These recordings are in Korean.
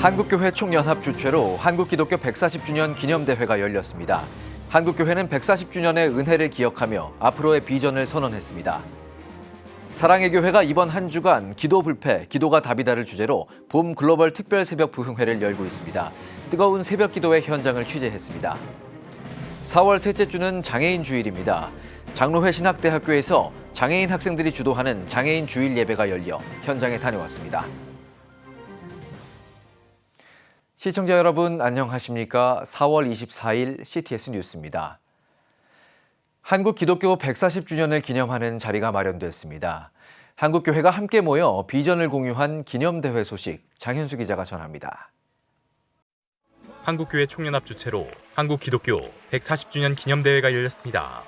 한국교회 총연합 주최로 한국기독교 140주년 기념대회가 열렸습니다. 한국교회는 140주년의 은혜를 기억하며 앞으로의 비전을 선언했습니다. 사랑의 교회가 이번 한 주간 기도 불패, 기도가 답이다를 주제로 봄 글로벌 특별 새벽 부흥회를 열고 있습니다. 뜨거운 새벽 기도의 현장을 취재했습니다. 4월 셋째 주는 장애인 주일입니다. 장로회 신학대학교에서 장애인 학생들이 주도하는 장애인 주일 예배가 열려 현장에 다녀왔습니다. 시청자 여러분 안녕하십니까? 4월 24일 CTS 뉴스입니다. 한국 기독교 140주년을 기념하는 자리가 마련됐습니다. 한국교회가 함께 모여 비전을 공유한 기념대회 소식 장현수 기자가 전합니다. 한국교회 총연합 주최로 한국 기독교 140주년 기념대회가 열렸습니다.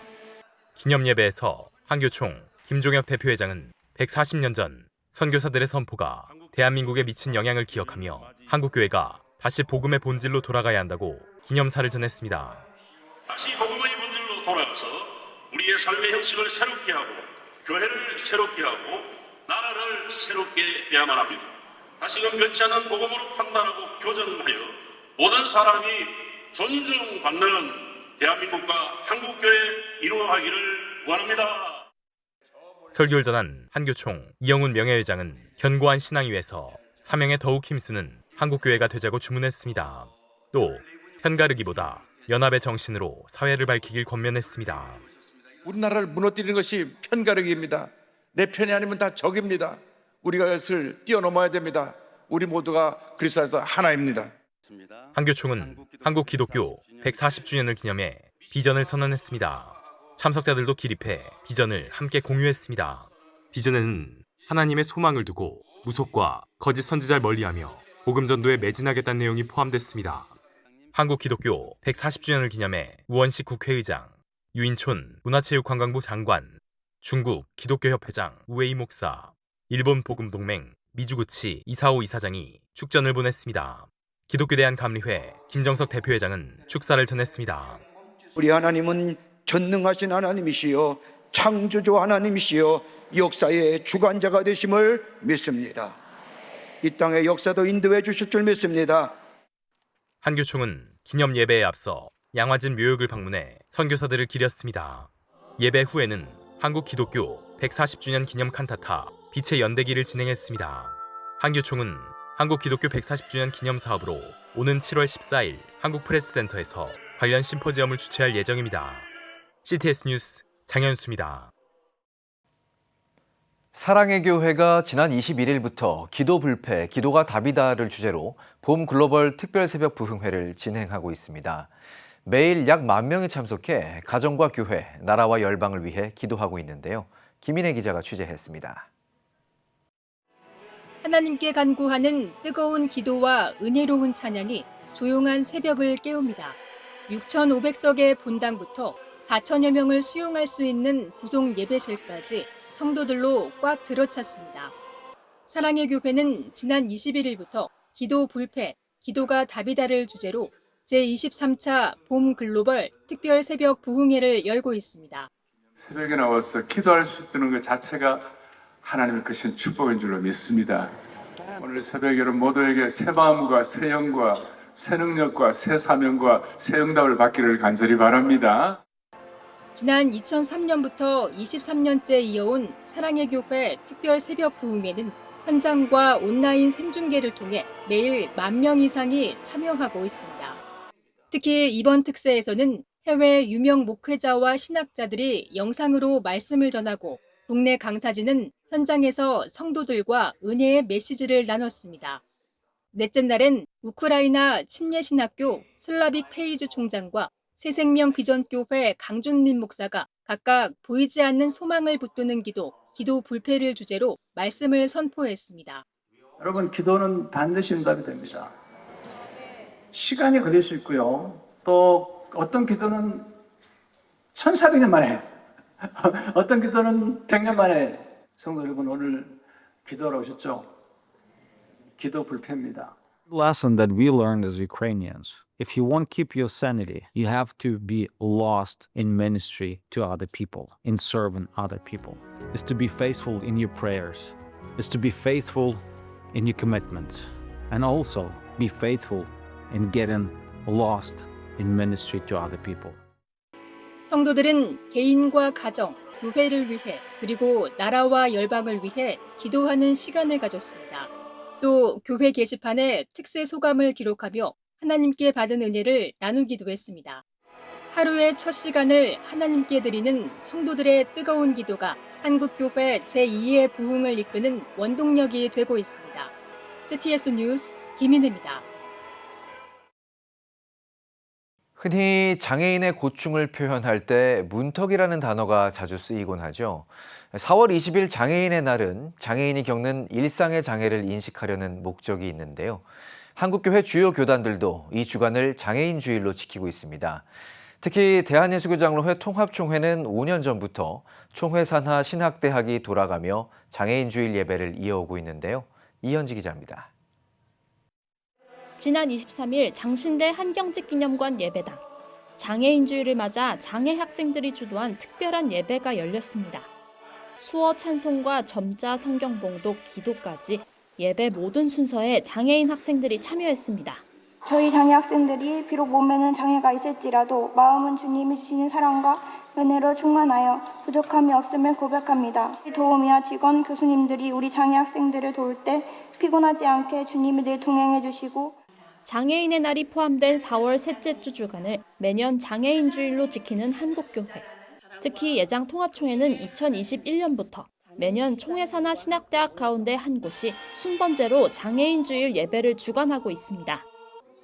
기념예배에서 한교총 김종혁 대표회장은 140년 전 선교사들의 선포가 대한민국에 미친 영향을 기억하며 한국교회가 다시 복음의 본질로 돌아가야 한다고 기념사를 전했습니다. 다시 복음의 본질로 돌아가서 우리의 삶의 형식을 새롭게 하고 교회를 새롭게 하고 나라를 새롭게 해야만 합니다. 다시금 변치 않는 복음으로 판단하고 교전하여 모든 사람이 존중받는 대한민국과 한국교회 이루어가기를 원합니다. 설교를 전한 한교총 이영훈 명예회장은 견고한 신앙 위에서 사명에 더욱 힘쓰는 한국교회가 되자고 주문했습니다. 또 편가르기보다 연합의 정신으로 사회를 밝히길 권면했습니다. 우리나라를 무너뜨리는 것이 편가르기입니다. 내 편이 아니면 다 적입니다. 우리가 그것을 뛰어넘어야 됩니다. 우리 모두가 그리스도 안에서 하나입니다. 한교총은 한국 기독교 140주년을 기념해 비전을 선언했습니다. 참석자들도 기립해 비전을 함께 공유했습니다. 비전에는 하나님의 소망을 두고 무속과 거짓 선지자를 멀리하며 복음 전도에 매진하겠다는 내용이 포함됐습니다. 한국 기독교 140주년을 기념해 우원식 국회의장, 유인촌 문화체육관광부 장관, 중국 기독교협회장 우웨이 목사, 일본 복음동맹 미주구치 이사오 이사장이 축전을 보냈습니다. 기독교대한감리회 김정석 대표회장은 축사를 전했습니다. 우리 하나님은 전능하신 하나님이시여 창조주 하나님이시여 역사의 주관자가 되심을 믿습니다. 이 땅의 역사도 인도해 주실 줄 믿습니다. 한교총은 기념 예배에 앞서 양화진 묘역을 방문해 선교사들을 기렸습니다. 예배 후에는 한국 기독교 140주년 기념 칸타타 빛의 연대기를 진행했습니다. 한교총은 한국 기독교 140주년 기념 사업으로 오는 7월 14일 한국프레스센터에서 관련 심포지엄을 주최할 예정입니다. CTS 뉴스 장현수입니다. 사랑의 교회가 지난 21일부터 기도 불패, 기도가 답이다를 주제로 봄 글로벌 특별 새벽 부흥회를 진행하고 있습니다. 매일 약 10,000명이 참석해 가정과 교회, 나라와 열방을 위해 기도하고 있는데요. 김인혜 기자가 취재했습니다. 하나님께 간구하는 뜨거운 기도와 은혜로운 찬양이 조용한 새벽을 깨웁니다. 6,500석의 본당부터 4,000여 명을 수용할 수 있는 부속 예배실까지 성도들로 꽉 들어찼습니다. 사랑의 교회는 지난 21일부터 기도 불패, 기도가 답이다를 주제로 제23차 봄 글로벌 특별 새벽 부흥회를 열고 있습니다. 새벽에 나와서 기도할 수 있다는 것 자체가 하나님의 크신 축복인 줄로 믿습니다. 오늘 새벽에 여러분 모두에게 새 마음과 새 영과 새 능력과 새 사명과 새 응답을 받기를 간절히 바랍니다. 지난 2003년부터 23년째 이어온 사랑의 교회 특별 새벽 부흥회는 현장과 온라인 생중계를 통해 매일 10,000명 이상이 참여하고 있습니다. 특히 이번 특세에서는 해외 유명 목회자와 신학자들이 영상으로 말씀을 전하고 국내 강사진은 현장에서 성도들과 은혜의 메시지를 나눴습니다. 넷째 날엔 우크라이나 침례신학교 슬라빅 페이즈 총장과 새생명 비전교회 강준민 목사가 각각 보이지 않는 소망을 붙드는 기도, 기도 불패를 주제로 말씀을 선포했습니다. 여러분, 기도는 반드시 응답이 됩니다. 시간이 걸릴 수 있고요. 또 어떤 기도는 1,400년 만에, 어떤 기도는 100년 만에. 성도 여러분, 오늘 기도하러 오셨죠? 기도 불패입니다. Lesson that we learned as Ukrainians. If you want to keep your sanity, you have to be lost in ministry to other people, in serving other people. Is to be faithful in your prayers. Is to be faithful in your commitments. and also be faithful in getting lost in ministry to other people. 성도들은 개인과 가정, 교회를 위해 그리고 나라와 열방을 위해 기도하는 시간을 가졌습니다. 또 교회 게시판에 특세 소감을 기록하며 하나님께 받은 은혜를 나누기도 했습니다. 하루의 첫 시간을 하나님께 드리는 성도들의 뜨거운 기도가 한국교회 제2의 부흥을 이끄는 원동력이 되고 있습니다. CTS 뉴스 김인혜입니다. 흔히 장애인의 고충을 표현할 때 문턱이라는 단어가 자주 쓰이곤 하죠. 4월 20일 장애인의 날은 장애인이 겪는 일상의 장애를 인식하려는 목적이 있는데요. 한국교회 주요 교단들도 이 주간을 장애인 주일로 지키고 있습니다. 특히 대한예수교장로회 통합총회는 5년 전부터 총회 산하 신학대학이 돌아가며 장애인 주일 예배를 이어오고 있는데요. 이현지 기자입니다. 지난 23일 장신대 한경직 기념관 예배당. 장애인 주일을 맞아 장애 학생들이 주도한 특별한 예배가 열렸습니다. 수어 찬송과 점자 성경 봉독, 기도까지 예배 모든 순서에 장애인 학생들이 참여했습니다. 저희 장애 학생들이 비록 몸에는 장애가 있을지라도 마음은 주님이 주시는 사랑과 은혜로 충만하여 부족함이 없음을 고백합니다. 도우미와 직원, 교수님들이 우리 장애 학생들을 도울 때 피곤하지 않게 주님이 늘 동행해 주시고 장애인의 날이 포함된 4월 셋째 주 주간을 매년 장애인 주일로 지키는 한국교회. 특히 예장 통합총회는 2021년부터 매년 총회 산하 신학대학 가운데 한 곳이 순번제로 장애인 주일 예배를 주관하고 있습니다.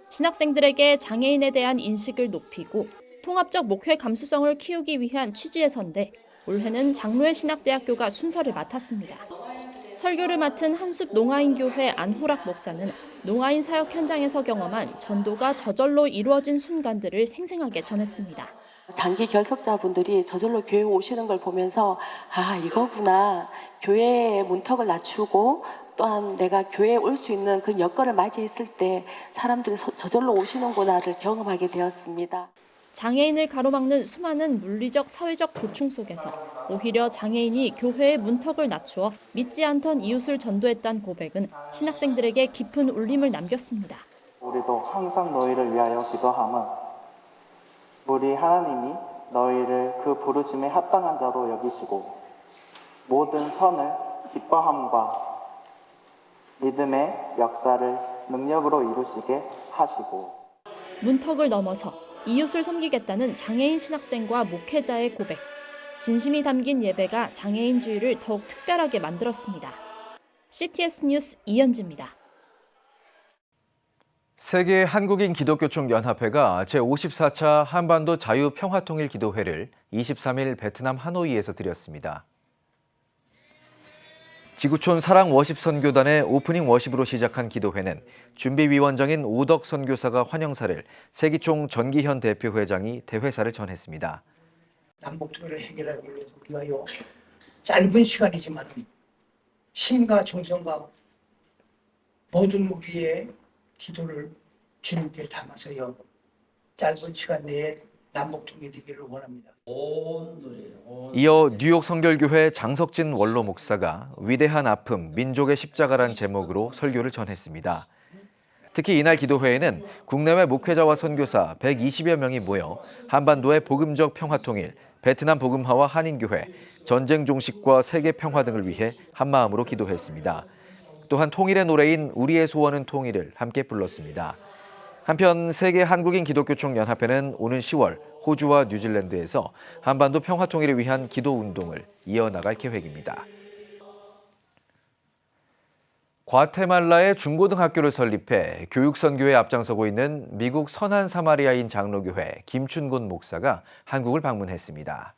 신학생들에게 장애인에 대한 인식을 높이고 통합적 목회 감수성을 키우기 위한 취지에서인데 올해는 장로회 신학대학교가 순서를 맡았습니다. 설교를 맡은 한숲 농아인교회 안호락 목사는 농아인 사역 현장에서 경험한 전도가 저절로 이루어진 순간들을 생생하게 전했습니다. 장기 결석자분들이 저절로 교회에 오시는 걸 보면서 아, 이거구나. 교회의 문턱을 낮추고 또한 내가 교회에 올 수 있는 그 여건을 맞이했을 때 사람들이 저절로 오시는구나를 경험하게 되었습니다. 장애인을 가로막는 수많은 물리적, 사회적 고충 속에서 오히려 장애인이 교회의 문턱을 낮추어 믿지 않던 이웃을 전도했다는 고백은 신학생들에게 깊은 울림을 남겼습니다. 우리도 항상 너희를 위하여 기도함은 우리 하나님이 너희를 그 부르심에 합당한 자로 여기시고 모든 선을 기뻐함과 믿음의 역사를 능력으로 이루시게 하시고 문턱을 넘어서 이웃을 섬기겠다는 장애인 신학생과 목회자의 고백. 진심이 담긴 예배가 장애인 주일을 더욱 특별하게 만들었습니다. CTS 뉴스 이현지입니다. 세계 한국인 기독교총 연합회가 제54차 한반도 자유평화통일기도회를 23일 베트남 하노이에서 드렸습니다. 지구촌 사랑 워십 선교단의 오프닝 워십으로 시작한 기도회는 준비위원장인 오덕 선교사가 환영사를 세기총 전기현 대표회장이 대회사를 전했습니다. 남북통일을 해결하기 위해서 우리가 짧은 시간이지만 힘과 정성과 모든 우리의 기도를 주님께 담아서 짧은 시간 내에 남북통일이 되기를 원합니다. 이어 뉴욕 성결교회 장석진 원로 목사가 위대한 아픔, 민족의 십자가란 제목으로 설교를 전했습니다. 특히 이날 기도회에는 국내외 목회자와 선교사 120여 명이 모여 한반도의 복음적 평화통일, 베트남 복음화와 한인교회, 전쟁 종식과 세계 평화 등을 위해 한마음으로 기도했습니다. 또한 통일의 노래인 우리의 소원은 통일을 함께 불렀습니다. 한편 세계 한국인 기독교총 연합회는 오는 10월 호주와 뉴질랜드에서 한반도 평화 통일을 위한 기도 운동을 이어나갈 계획입니다. 과테말라의 중고등학교를 설립해 교육 선교에 앞장서고 있는 미국 선한 사마리아인 장로교회 김춘곤 목사가 한국을 방문했습니다.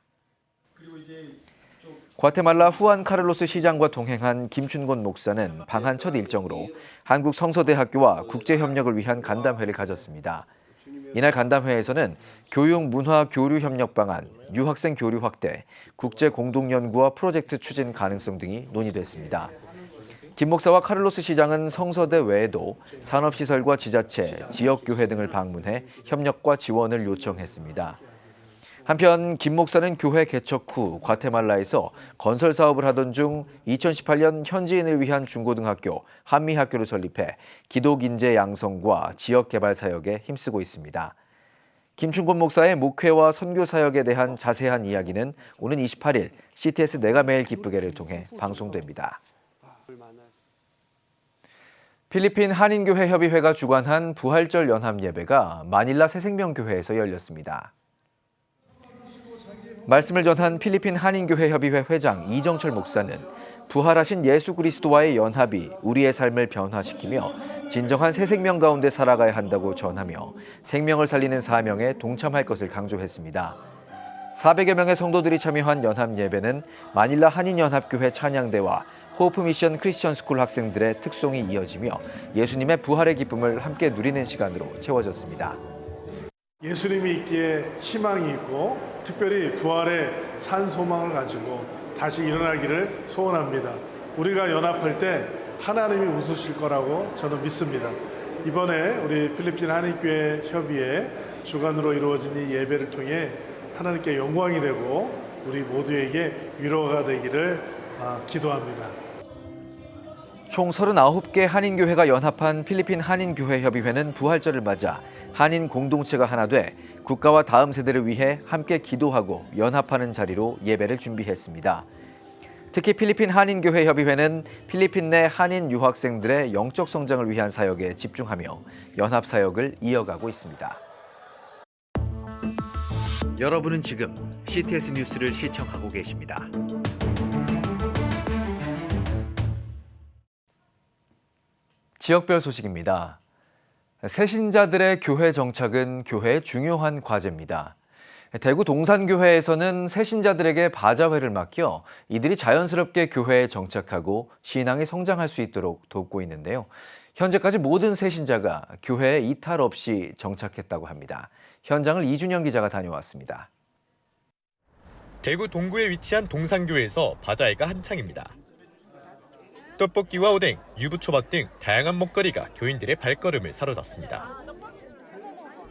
과테말라 후안 카를로스 시장과 동행한 김춘곤 목사는 방한 첫 일정으로 한국 성서대학교와 국제협력을 위한 간담회를 가졌습니다. 이날 간담회에서는 교육 문화 교류 협력 방안, 유학생 교류 확대, 국제 공동 연구와 프로젝트 추진 가능성 등이 논의됐습니다. 김 목사와 카를로스 시장은 성서대 외에도 산업시설과 지자체, 지역교회 등을 방문해 협력과 지원을 요청했습니다. 한편 김 목사는 교회 개척 후 과테말라에서 건설 사업을 하던 중 2018년 현지인을 위한 중고등학교 한미학교를 설립해 기독 인재 양성과 지역 개발 사역에 힘쓰고 있습니다. 김충곤 목사의 목회와 선교 사역에 대한 자세한 이야기는 오는 28일 CTS 내가 매일 기쁘게를 통해 방송됩니다. 필리핀 한인교회 협의회가 주관한 부활절 연합 예배가 마닐라 새생명교회에서 열렸습니다. 말씀을 전한 필리핀 한인교회 협의회 회장 이정철 목사는 부활하신 예수 그리스도와의 연합이 우리의 삶을 변화시키며 진정한 새 생명 가운데 살아가야 한다고 전하며 생명을 살리는 사명에 동참할 것을 강조했습니다. 400여 명의 성도들이 참여한 연합 예배는 마닐라 한인연합교회 찬양대와 호프 미션 크리스천 스쿨 학생들의 특송이 이어지며 예수님의 부활의 기쁨을 함께 누리는 시간으로 채워졌습니다. 예수님이 있기에 희망이 있고 특별히 부활의 산 소망을 가지고 다시 일어나기를 소원합니다. 우리가 연합할 때 하나님이 웃으실 거라고 저는 믿습니다. 이번에 우리 필리핀 한인교회 협의회 주관으로 이루어진 이 예배를 통해 하나님께 영광이 되고 우리 모두에게 위로가 되기를 기도합니다. 총 39개 한인교회가 연합한 필리핀 한인교회협의회는 부활절을 맞아 한인 공동체가 하나 돼 국가와 다음 세대를 위해 함께 기도하고 연합하는 자리로 예배를 준비했습니다. 특히 필리핀 한인교회협의회는 필리핀 내 한인 유학생들의 영적 성장을 위한 사역에 집중하며 연합 사역을 이어가고 있습니다. 여러분은 지금 CTS 뉴스를 시청하고 계십니다. 지역별 소식입니다. 새신자들의 교회 정착은 교회의 중요한 과제입니다. 대구 동산교회에서는 새신자들에게 바자회를 맡겨 이들이 자연스럽게 교회에 정착하고 신앙이 성장할 수 있도록 돕고 있는데요. 현재까지 모든 새신자가 교회에 이탈 없이 정착했다고 합니다. 현장을 이준영 기자가 다녀왔습니다. 대구 동구에 위치한 동산교회에서 바자회가 한창입니다. 떡볶이와 오뎅, 유부초밥 등 다양한 먹거리가 교인들의 발걸음을 사로잡습니다.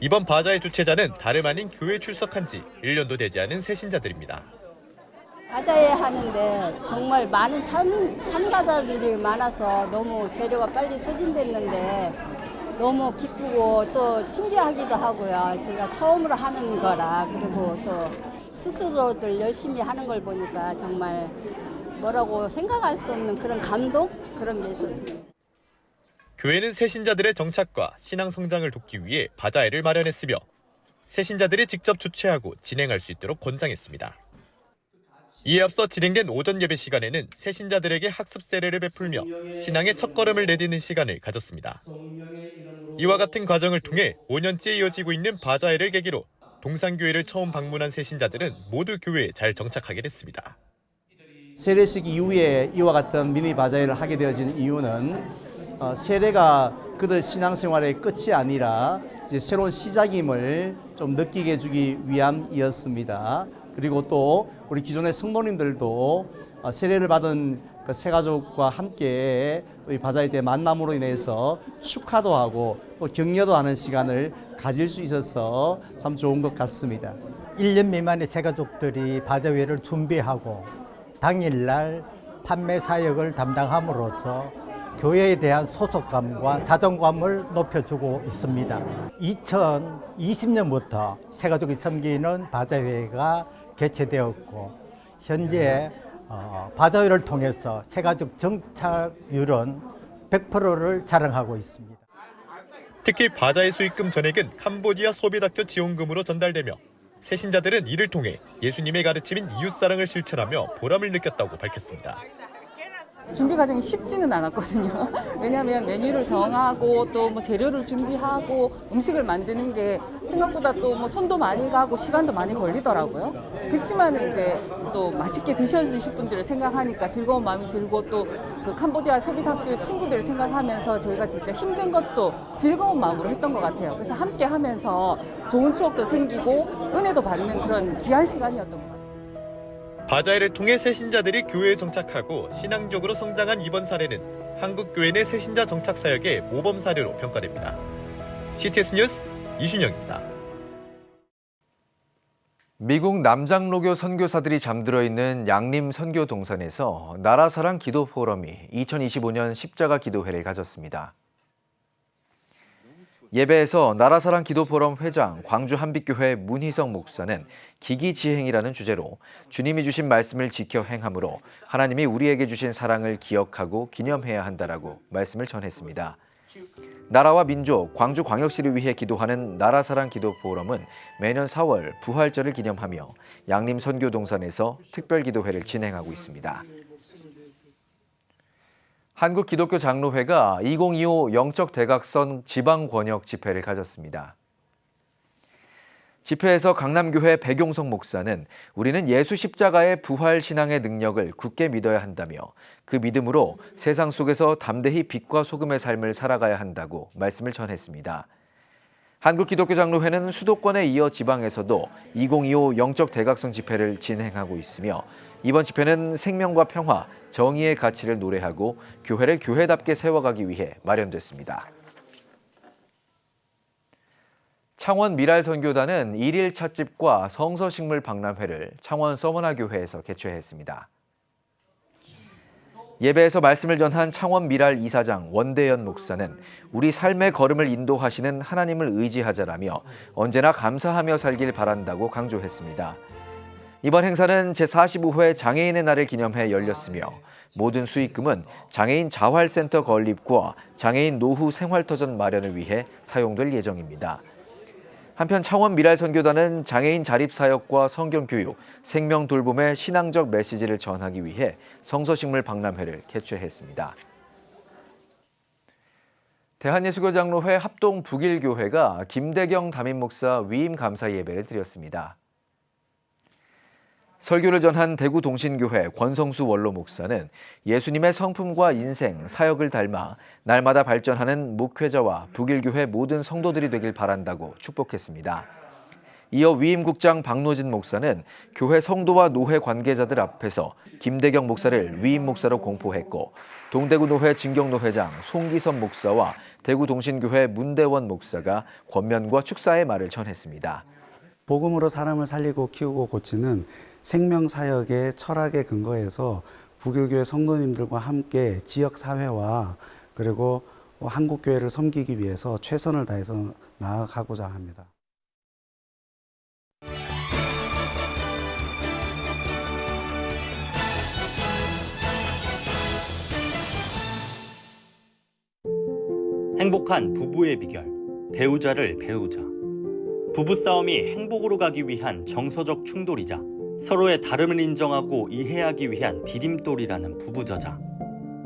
이번 바자회 주최자는 다름 아닌 교회에 출석한 지 1년도 되지 않은 새신자들입니다. 바자회 하는데 정말 많은 참가자들이 많아서 너무 재료가 빨리 소진됐는데 너무 기쁘고 또 신기하기도 하고요. 제가 처음으로 하는 거라 그리고 또 스스로들 열심히 하는 걸 보니까 정말 뭐라고 생각할 수 없는 그런 감동? 그런 게 있었습니다. 교회는 새신자들의 정착과 신앙 성장을 돕기 위해 바자회를 마련했으며 새신자들이 직접 주최하고 진행할 수 있도록 권장했습니다. 이에 앞서 진행된 오전 예배 시간에는 새신자들에게 학습 세례를 베풀며 신앙의 첫걸음을 내딛는 시간을 가졌습니다. 이와 같은 과정을 통해 5년째 이어지고 있는 바자회를 계기로 동산교회를 처음 방문한 새신자들은 모두 교회에 잘 정착하게 됐습니다. 세례식 이후에 이와 같은 미니 바자회를 하게 되어진 이유는 세례가 그들 신앙생활의 끝이 아니라 이제 새로운 시작임을 좀 느끼게 해주기 위함이었습니다. 그리고 또 우리 기존의 성도님들도 세례를 받은 그 새가족과 함께 이 바자회 때 만남으로 인해서 축하도 하고 또 격려도 하는 시간을 가질 수 있어서 참 좋은 것 같습니다. 1년 미만의 새가족들이 바자회를 준비하고 당일날 판매 사역을 담당함으로써 교회에 대한 소속감과 자존감을 높여주고 있습니다. 2020년부터 새가족이 섬기는 바자회가 개최되었고 현재 바자회를 통해서 새가족 정착률은 100%를 자랑하고 있습니다. 특히 바자회 수익금 전액은 캄보디아 소비다교 지원금으로 전달되며 새신자들은 이를 통해 예수님의 가르침인 이웃사랑을 실천하며 보람을 느꼈다고 밝혔습니다. 준비 과정이 쉽지는 않았거든요. 왜냐하면 메뉴를 정하고 또 뭐 재료를 준비하고 음식을 만드는 게 생각보다 또 뭐 손도 많이 가고 시간도 많이 걸리더라고요. 그렇지만 이제 또 맛있게 드셔주실 분들을 생각하니까 즐거운 마음이 들고 또 그 캄보디아 소비학교 친구들을 생각하면서 저희가 진짜 힘든 것도 즐거운 마음으로 했던 것 같아요. 그래서 함께 하면서 좋은 추억도 생기고 은혜도 받는 그런 귀한 시간이었던 것 같아요. 바자회를 통해 새신자들이 교회에 정착하고 신앙적으로 성장한 이번 사례는 한국교회 내 새신자 정착 사역의 모범 사례로 평가됩니다. CTS 뉴스 이준영입니다. 미국 남장로교 선교사들이 잠들어 있는 양림 선교 동산에서 나라사랑 기도 포럼이 2025년 십자가 기도회를 가졌습니다. 예배에서 나라사랑 기도 포럼 회장 광주 한빛교회 문희성 목사는 기기지행이라는 주제로 주님이 주신 말씀을 지켜 행함으로 하나님이 우리에게 주신 사랑을 기억하고 기념해야 한다라고 말씀을 전했습니다. 나라와 민족, 광주광역시를 위해 기도하는 나라사랑 기도 포럼은 매년 4월 부활절을 기념하며 양림 선교동산에서 특별기도회를 진행하고 있습니다. 한국기독교장로회가 2025 영적 대각선 지방권역 집회를 가졌습니다. 집회에서 강남교회 백용석 목사는 우리는 예수 십자가의 부활 신앙의 능력을 굳게 믿어야 한다며 그 믿음으로 세상 속에서 담대히 빛과 소금의 삶을 살아가야 한다고 말씀을 전했습니다. 한국기독교장로회는 수도권에 이어 지방에서도 2025 영적 대각선 집회를 진행하고 있으며 이번 집회는 생명과 평화, 정의의 가치를 노래하고 교회를 교회답게 세워가기 위해 마련됐습니다. 창원 미랄선교단은 1일 찻집과 성서식물 박람회를 창원 서머나교회에서 개최했습니다. 예배에서 말씀을 전한 창원 미랄 이사장 원대연 목사는 우리 삶의 걸음을 인도하시는 하나님을 의지하자라며 언제나 감사하며 살길 바란다고 강조했습니다. 이번 행사는 제45회 장애인의 날을 기념해 열렸으며 모든 수익금은 장애인 자활센터 건립과 장애인 노후 생활터전 마련을 위해 사용될 예정입니다. 한편 창원 미랄선교단은 장애인 자립사역과 성경교육, 생명돌봄의 신앙적 메시지를 전하기 위해 성서식물 박람회를 개최했습니다. 대한예수교장로회 합동 북일교회가 김대경 담임목사 위임 감사 예배를 드렸습니다. 설교를 전한 대구 동신교회 권성수 원로 목사는 예수님의 성품과 인생, 사역을 닮아 날마다 발전하는 목회자와 북일교회 모든 성도들이 되길 바란다고 축복했습니다. 이어 위임국장 박노진 목사는 교회 성도와 노회 관계자들 앞에서 김대경 목사를 위임 목사로 공포했고 동대구 노회 진경노회장 송기선 목사와 대구 동신교회 문대원 목사가 권면과 축사의 말을 전했습니다. 복음으로 사람을 살리고 키우고 고치는 생명사역의 철학에 근거해서 북일교회 성도님들과 함께 지역사회와 그리고 한국교회를 섬기기 위해서 최선을 다해서 나아가고자 합니다. 행복한 부부의 비결, 배우자를 배우자. 부부싸움이 행복으로 가기 위한 정서적 충돌이자 서로의 다름을 인정하고 이해하기 위한 디딤돌이라는 부부저자.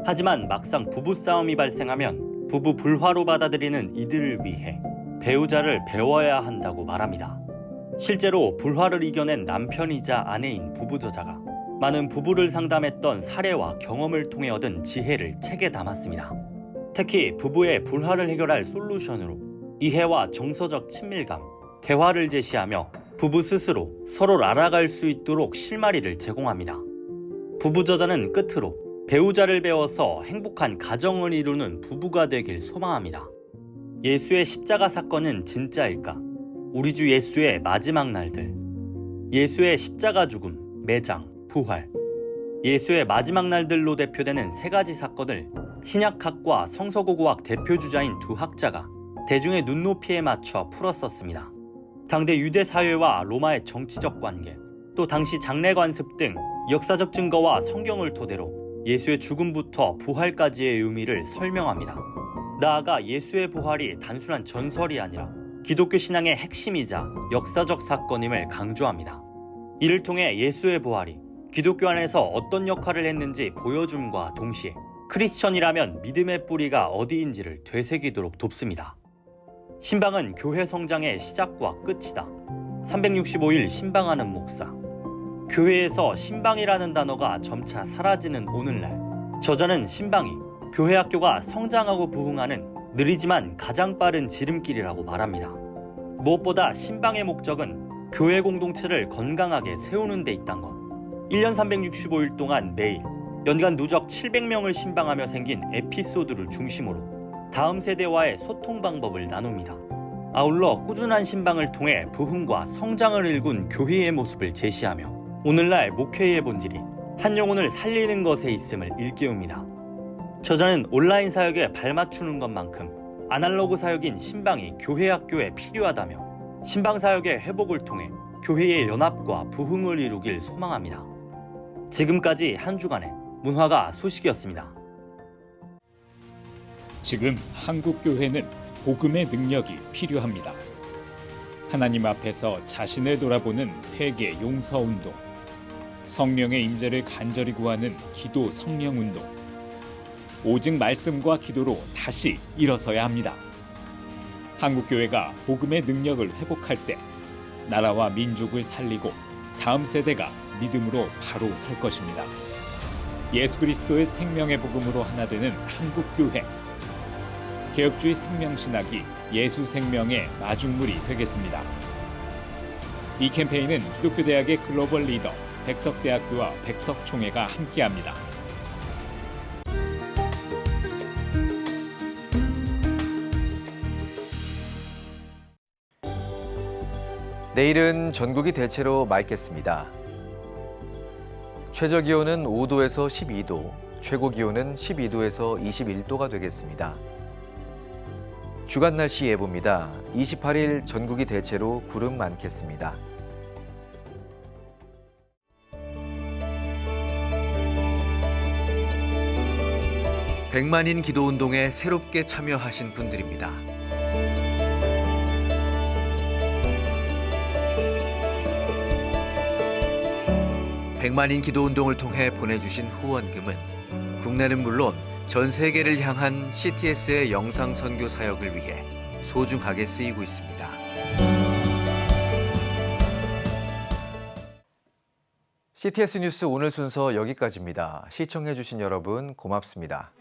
하지만 막상 부부싸움이 발생하면 부부 불화로 받아들이는 이들을 위해 배우자를 배워야 한다고 말합니다. 실제로 불화를 이겨낸 남편이자 아내인 부부저자가 많은 부부를 상담했던 사례와 경험을 통해 얻은 지혜를 책에 담았습니다. 특히 부부의 불화를 해결할 솔루션으로 이해와 정서적 친밀감, 대화를 제시하며 부부 스스로 서로를 알아갈 수 있도록 실마리를 제공합니다. 부부저자는 끝으로 배우자를 배워서 행복한 가정을 이루는 부부가 되길 소망합니다. 예수의 십자가 사건은 진짜일까? 우리 주 예수의 마지막 날들. 예수의 십자가 죽음, 매장, 부활. 예수의 마지막 날들로 대표되는 세 가지 사건을 신약학과 성서고고학 대표주자인 두 학자가 대중의 눈높이에 맞춰 풀었었습니다. 당대 유대 사회와 로마의 정치적 관계, 또 당시 장례 관습 등 역사적 증거와 성경을 토대로 예수의 죽음부터 부활까지의 의미를 설명합니다. 나아가 예수의 부활이 단순한 전설이 아니라 기독교 신앙의 핵심이자 역사적 사건임을 강조합니다. 이를 통해 예수의 부활이 기독교 안에서 어떤 역할을 했는지 보여줌과 동시에 크리스천이라면 믿음의 뿌리가 어디인지를 되새기도록 돕습니다. 신방은 교회 성장의 시작과 끝이다. 365일 신방하는 목사. 교회에서 신방이라는 단어가 점차 사라지는 오늘날, 저자는 신방이 교회 학교가 성장하고 부흥하는 느리지만 가장 빠른 지름길이라고 말합니다. 무엇보다 신방의 목적은 교회 공동체를 건강하게 세우는 데 있단 것. 1년 365일 동안 매일 연간 누적 700명을 신방하며 생긴 에피소드를 중심으로 다음 세대와의 소통 방법을 나눕니다. 아울러 꾸준한 신방을 통해 부흥과 성장을 일군 교회의 모습을 제시하며 오늘날 목회의 본질이 한 영혼을 살리는 것에 있음을 일깨웁니다. 저자는 온라인 사역에 발맞추는 것만큼 아날로그 사역인 신방이 교회 학교에 필요하다며 신방 사역의 회복을 통해 교회의 연합과 부흥을 이루길 소망합니다. 지금까지 한 주간의 문화가 소식이었습니다. 지금 한국 교회는 복음의 능력이 필요합니다. 하나님 앞에서 자신을 돌아보는 회개 용서 운동, 성령의 임재를 간절히 구하는 기도 성령 운동, 오직 말씀과 기도로 다시 일어서야 합니다. 한국 교회가 복음의 능력을 회복할 때 나라와 민족을 살리고 다음 세대가 믿음으로 바로 설 것입니다. 예수 그리스도의 생명의 복음으로 하나 되는 한국 교회. 개혁주의 생명신학이 예수 생명의 마중물이 되겠습니다. 이 캠페인은 기독교대학의 글로벌 리더 백석대학교와 백석총회가 함께합니다. 내일은 전국이 대체로 맑겠습니다. 최저 기온은 5도에서 12도, 최고 기온은 12도에서 21도가 되겠습니다. 주간 날씨 예보입니다. 28일 전국이 대체로 구름 많겠습니다. 백만인 기도운동에 새롭게 참여하신 분들입니다. 백만인 기도운동을 통해 보내주신 후원금은 국내는 물론 전 세계를 향한 CTS의 영상 선교 사역을 위해 소중하게 쓰이고 있습니다. CTS 뉴스 오늘 순서 여기까지입니다. 시청해주신 여러분 고맙습니다.